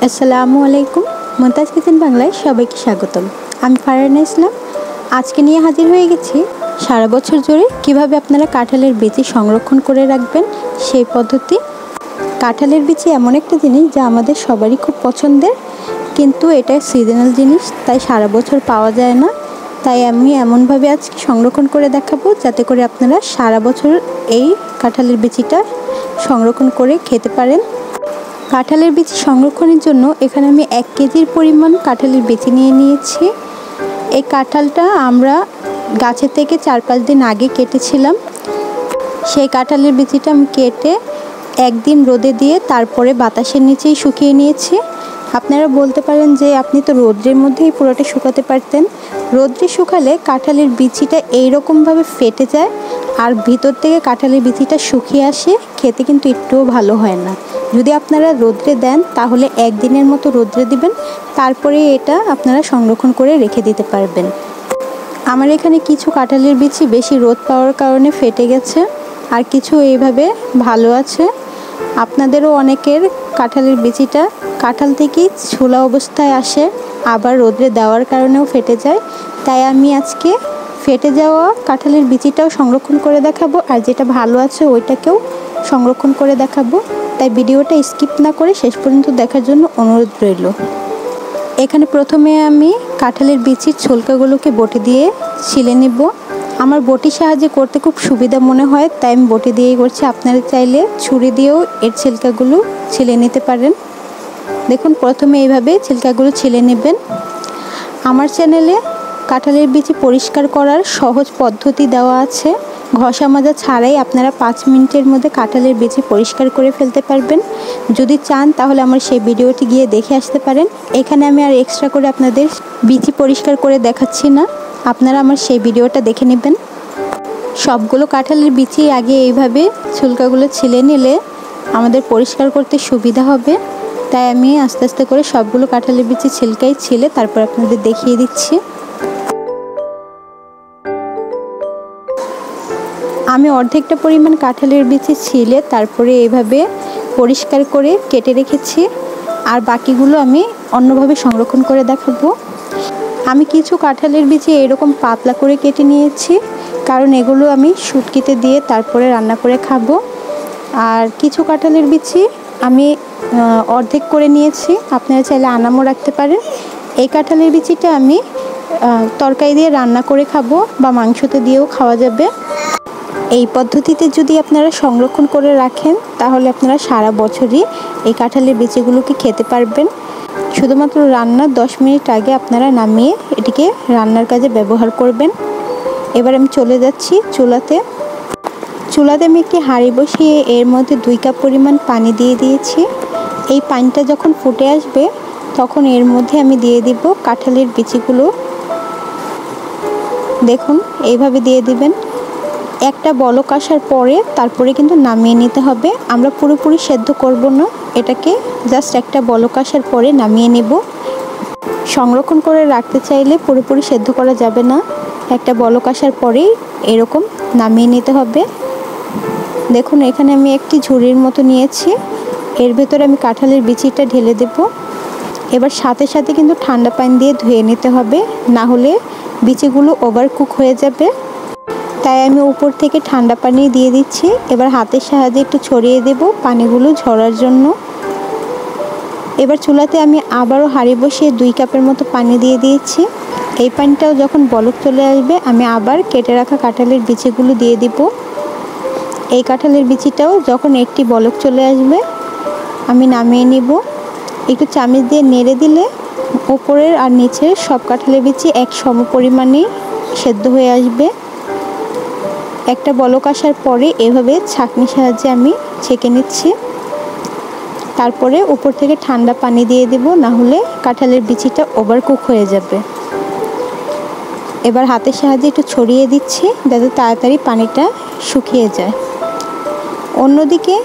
আসসালামু আলাইকুম। মুমতাজ কিচেন বাংলায় সবাইকে স্বাগতম। আমি ফারহানা ইসলাম। আজকে নিয়ে হাজির হয়ে গেছি সারা বছর জুড়ে কিভাবে আপনারা কাঁঠালের বিচি সংরক্ষণ করে রাখবেন সেই পদ্ধতি। কাঁঠালের বিচি এমন একটা জিনিস যা আমাদের সবারই খুব পছন্দের, কিন্তু এটা সিজনাল জিনিস, তাই সারা বছর পাওয়া যায় না। তাই আমি এমনভাবে আজকে সংরক্ষণ করে দেখাবো যাতে করে আপনারা সারা বছর এই কাঁঠালের বিচিটা সংরক্ষণ করে খেতে পারেন। কাঁঠালের বিচি সংরক্ষণের জন্য এখানে আমি 1 কেজির পরিমাণ কাঁঠালের বিচি নিয়ে নিয়েছি। এই কাঁঠালটা আমরা গাছের থেকে 4-5 দিন আগে কেটেছিলাম। সেই কাঁঠালের বিচিটা আমি কেটে একদিন রোদে দিয়ে তারপরে বাতাসের নিচেই শুকিয়ে নিয়েছি। আপনারা বলতে পারেন যে আপনি তো রোদ্রের মধ্যেই পুরোটা শুকাতে পারতেন। রোদ্রে শুকালে কাঁঠালের বিচিটা এইরকমভাবে ফেটে যায় আর ভিতর থেকে কাঁঠালের বিচিটা শুকিয়ে আসে, খেতে কিন্তু একটুও ভালো হয় না। যদি আপনারা রোদ্রে দেন তাহলে একদিনের মতো রোদ্রে দিবেন, তারপরে এটা আপনারা সংরক্ষণ করে রেখে দিতে পারবেন। আমার এখানে কিছু কাঁঠালের বিচি বেশি রোদ পাওয়ার কারণে ফেটে গেছে, আর কিছু এইভাবে ভালো আছে। আপনাদেরও অনেকের কাঁঠালের বিচিটা কাঁঠাল থেকেই ছোলা অবস্থায় আসে, আবার রোদ্রে দেওয়ার কারণেও ফেটে যায়। তাই আমি আজকে ফেটে যাওয়া কাঁঠালের বিচিটাও সংরক্ষণ করে দেখাবো, আর যেটা ভালো আছে ওইটাকেও সংরক্ষণ করে দেখাবো। তাই ভিডিওটা স্কিপ না করে শেষ পর্যন্ত দেখার জন্য অনুরোধ রইল। এখানে প্রথমে আমি কাঁঠালের বিচির ছোলকাগুলোকে বটি দিয়ে ছিলে নেব। আমার বটির সাহায্যে করতে খুব সুবিধা মনে হয়, তাই আমি বটি দিয়েই করছি। আপনারা চাইলে ছুরি দিয়েও এর ছিলকাগুলো ছিলে নিতে পারেন। দেখুন, প্রথমে এইভাবে ছিলকাগুলো ছিলে নেবেন। আমার চ্যানেলে কাঁঠালের বিচি পরিষ্কার করার সহজ পদ্ধতি দেওয়া আছে। ঘষা মাজা ছাড়াই আপনারা 5 মিনিটের মধ্যে কাঁঠালের বিচি পরিষ্কার করে ফেলতে পারবেন। যদি চান তাহলে আমার সেই ভিডিওটি গিয়ে দেখে আসতে পারেন। এখানে আমি আর এক্সট্রা করে আপনাদের বিচি পরিষ্কার করে দেখাচ্ছি না, আপনারা আমার সেই ভিডিওটা দেখে নেবেন। সবগুলো কাঁঠালের বিচি আগে এইভাবে ছুলকাগুলো ছিলে নিলে আমাদের পরিষ্কার করতে সুবিধা হবে। তাই আমি আস্তে আস্তে করে সবগুলো কাঁঠালের বিচি ছিলকাই ছিলে তারপর আপনাদের দেখিয়ে দিচ্ছি। আমি অর্ধেকটা পরিমাণ কাঁঠালের বিচি ছিলে তারপরে এইভাবে পরিষ্কার করে কেটে রেখেছি, আর বাকিগুলো আমি অন্যভাবে সংরক্ষণ করে দেখাবো। আমি কিছু কাঁঠালের বিচি এরকম পাতলা করে কেটে নিয়েছি, কারণ এগুলো আমি শুটকিতে দিয়ে তারপরে রান্না করে খাবো। আর কিছু কাঁঠালের বিচি আমি অর্ধেক করে নিয়েছি, আপনারা চাইলে আনামও রাখতে পারেন। এই কাঁঠালের বিচিটা আমি তরকারি দিয়ে রান্না করে খাবো বা মাংসতে দিয়েও খাওয়া যাবে। এই পদ্ধতিতে যদি আপনারা সংরক্ষণ করে রাখেন তাহলে আপনারা সারা বছরই এই কাঁঠালের বিচিগুলোকে খেতে পারবেন। শুধুমাত্র রান্নার 10 মিনিট আগে আপনারা নামিয়ে এটিকে রান্নার কাজে ব্যবহার করবেন। এবার আমি চলে যাচ্ছি চুলাতে আমি একটি হাঁড়ি বসিয়ে এর মধ্যে 2 কাপ পরিমাণ পানি দিয়ে দিয়েছি। এই পানিটা যখন ফুটে আসবে তখন এর মধ্যে আমি দিয়ে দিব কাঁঠালের বিচিগুলো। দেখুন, এইভাবে দিয়ে দিবেন। একটা বলক আসার পরে তারপরে কিন্তু নামিয়ে নিতে হবে। আমরা পুরোপুরি সেদ্ধ করব না, এটাকে জাস্ট একটা বলক আসার পরে নামিয়ে নেব। সংরক্ষণ করে রাখতে চাইলে পুরোপুরি সেদ্ধ করা যাবে না, একটা বলক আসার পরেই এরকম নামিয়ে নিতে হবে। দেখুন, এখানে আমি একটি ঝুড়ির মতো নিয়েছি, এর ভেতরে আমি কাঁঠালের বিচিটা ঢেলে দেব। এবার সাথে সাথে কিন্তু ঠান্ডা পানি দিয়ে ধুয়ে নিতে হবে, না হলে বিচিগুলো ওভারকুক হয়ে যাবে। তাই আমি উপর থেকে ঠান্ডা পানি দিয়ে দিচ্ছি। এবার হাতের সাহায্যে একটু ছড়িয়ে দেব পানিগুলো ঝরার জন্য। এবার চুলাতে আমি আবারও হাঁড়ি বসিয়ে 2 কাপের মতো পানি দিয়ে দিয়েছি। এই পানিটাও যখন বলক চলে আসবে আমি আবার কেটে রাখা কাঁঠালের বিচিগুলো দিয়ে দিব। এই কাঁঠালের বিচিটাও যখন একটি বলক চলে আসবে আমি নামিয়ে নিব। একটু চামচ দিয়ে নেড়ে দিলে উপরের আর নিচের সব কাঁঠালের বিচি এক সম পরিমাণেই সেদ্ধ হয়ে আসবে। একটা বলক আসার পরে এভাবে ছাঁকনির সাহায্যে আমি ছেঁকে নিচ্ছি। তারপরে উপর থেকে ঠান্ডা পানি দিয়ে দেব, না হলে কাঁঠালের বিচিটা ওভারকুক হয়ে যাবে। এবার হাতের সাহায্যে একটু ছড়িয়ে দিচ্ছি যাতে তাড়াতাড়ি পানিটা শুকিয়ে যায়। অন্যদিকে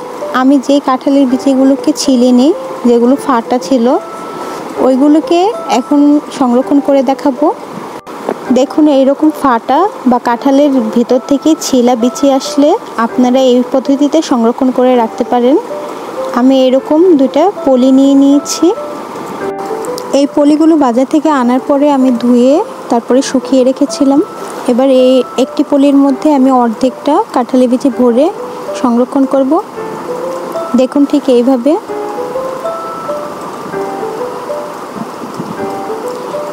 আমি যে কাঁঠালের বিচিগুলোকে ছিলে নিই, যেগুলো ফাটা ছিল, ওইগুলোকে এখন সংরক্ষণ করে দেখাবো। দেখুন, এইরকম ফাটা বা কাঁঠালের ভিতর থেকে ছিলা বিচি আসলে আপনারা এই পদ্ধতিতে সংরক্ষণ করে রাখতে পারেন। আমি এরকম 2টা পলি নিয়ে নিয়েছি, এই পলিগুলো বাজার থেকে আনার পরে আমি ধুয়ে তারপরে শুকিয়ে রেখেছিলাম। এবার এই একটি পলির মধ্যে আমি অর্ধেকটা কাঁঠালি বিচি ভরে সংরক্ষণ করব। দেখুন ঠিক এইভাবে।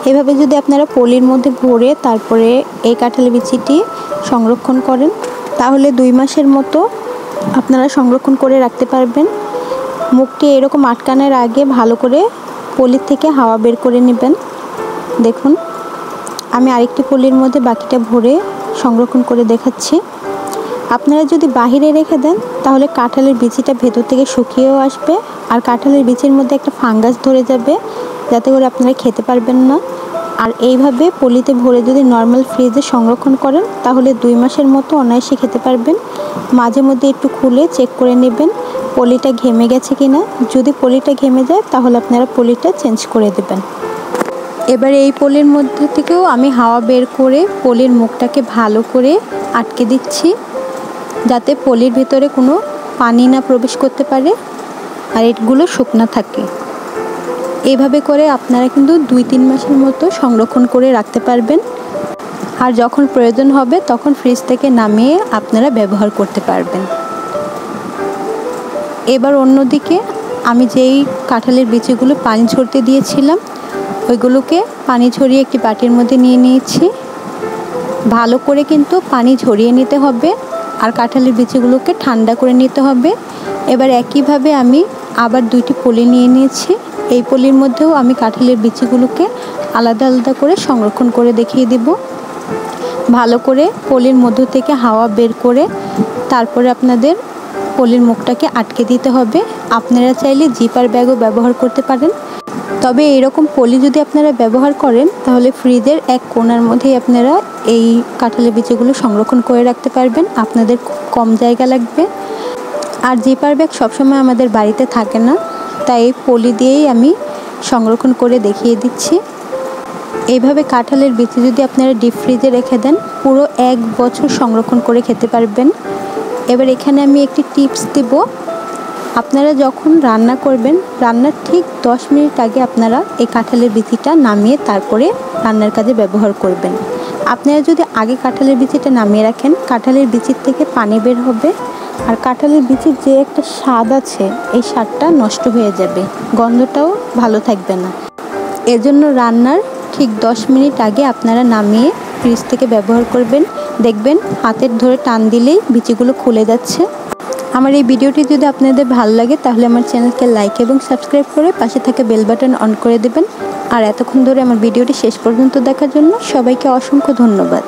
এভাবে যদি আপনারা পলির মধ্যে ভরে তারপরে এই কাঁঠালি বিচিটি সংরক্ষণ করেন তাহলে 2 মাসের মতো আপনারা সংরক্ষণ করে রাখতে পারবেন। মুখটি এরকম আটকানোর আগে ভালো করে পলির থেকে হাওয়া বের করে নেবেন। দেখুন আমি আরেকটি পলির মধ্যে বাকিটা ভরে সংরক্ষণ করে দেখাচ্ছি। আপনারা যদি বাহিরে রেখে দেন তাহলে কাঁঠালের বিচিটা ভেতর থেকে শুকিয়েও আসবে আর কাঁঠালের বিচির মধ্যে একটা ফাঙ্গাস ধরে যাবে, যাতে করে আপনারা খেতে পারবেন না। আর এইভাবে পলিতে ভরে যদি নর্মাল ফ্রিজে সংরক্ষণ করেন তাহলে 2 মাসের মতো অনায়াসে খেতে পারবেন। মাঝে মধ্যে একটু খুলে চেক করে নেবেন পলিটা ঘেমে গেছে কিনা। যদি পলিটা ঘেমে যায় তাহলে আপনারা পলিটা চেঞ্জ করে দেবেন। এবার এই পলির মধ্যে থেকেও আমি হাওয়া বের করে পলির মুখটাকে ভালো করে আটকে দিচ্ছি, যাতে পলির ভিতরে কোনো পানি না প্রবেশ করতে পারে আর এগুলো শুকনা থাকে। এইভাবে করে আপনারা কিন্তু 2-3 মাসের মতো সংরক্ষণ করে রাখতে পারবেন। আর যখন প্রয়োজন হবে তখন ফ্রিজ থেকে নামিয়ে আপনারা ব্যবহার করতে পারবেন। এবার অন্যদিকে আমি যেই কাঁঠালের বিচিগুলো পানি ঝরতে দিয়েছিলাম ওইগুলোকে পানি ঝরিয়ে একটি বাটির মধ্যে নিয়ে নিয়েছি। ভালো করে কিন্তু পানি ঝরিয়ে নিতে হবে আর কাঁঠালের বিচিগুলোকে ঠান্ডা করে নিতে হবে। এবার একইভাবে আমি আবার 2টি পলি নিয়ে নিয়েছি। এই পলির মধ্যেও আমি কাঁঠালের বিচিগুলোকে আলাদা আলাদা করে সংরক্ষণ করে দেখিয়ে দিব। ভালো করে পলির মধ্য থেকে হাওয়া বের করে তারপরে আপনাদের পলির মুখটাকে আটকে দিতে হবে। আপনারা চাইলে জিপার ব্যাগও ব্যবহার করতে পারেন। তবে এরকম পলি যদি আপনারা ব্যবহার করেন তাহলে ফ্রিজের এক কোণার মধ্যেই আপনারা এই কাঁঠালের বিচিগুলো সংরক্ষণ করে রাখতে পারবেন। আপনাদের খুব কম জায়গা লাগবে। আর জিপার ব্যাগ সবসময় আমাদের বাড়িতে থাকে না, তাই এই পলি দিয়েই আমি সংরক্ষণ করে দেখিয়ে দিচ্ছি। এইভাবে কাঁঠালের বিচি যদি আপনারা ডিপ ফ্রিজে রেখে দেন পুরো 1 বছর সংরক্ষণ করে খেতে পারবেন। এবার এখানে আমি একটি টিপস দেব। আপনারা যখন রান্না করবেন রান্নার ঠিক 10 মিনিট আগে আপনারা এই কাঁঠালের বিচিটা নামিয়ে তারপরে রান্নার কাজে ব্যবহার করবেন। আপনারা যদি আগে কাঁঠালের বিচিটা নামিয়ে রাখেন কাঁঠালের বিচির থেকে পানি বের হবে আর কাঁঠালের বিচির যে একটা স্বাদ আছে এই স্বাদটা নষ্ট হয়ে যাবে, গন্ধটাও ভালো থাকবে না। এজন্য রান্নার ঠিক 10 মিনিট আগে আপনারা নামিয়ে ফ্রিজ থেকে ব্যবহার করবেন। দেখবেন হাতের ধরে টান দিলেই বিচিগুলো খুলে যাচ্ছে। আমার এই ভিডিওটি যদি আপনাদের ভালো লাগে তাহলে আমার চ্যানেলকে লাইক এবং সাবস্ক্রাইব করে পাশে থাকা বেল বাটন অন করে দেবেন। আর এতক্ষণ ধরে আমার ভিডিওটি শেষ পর্যন্ত দেখার জন্য সবাইকে অসংখ্য ধন্যবাদ।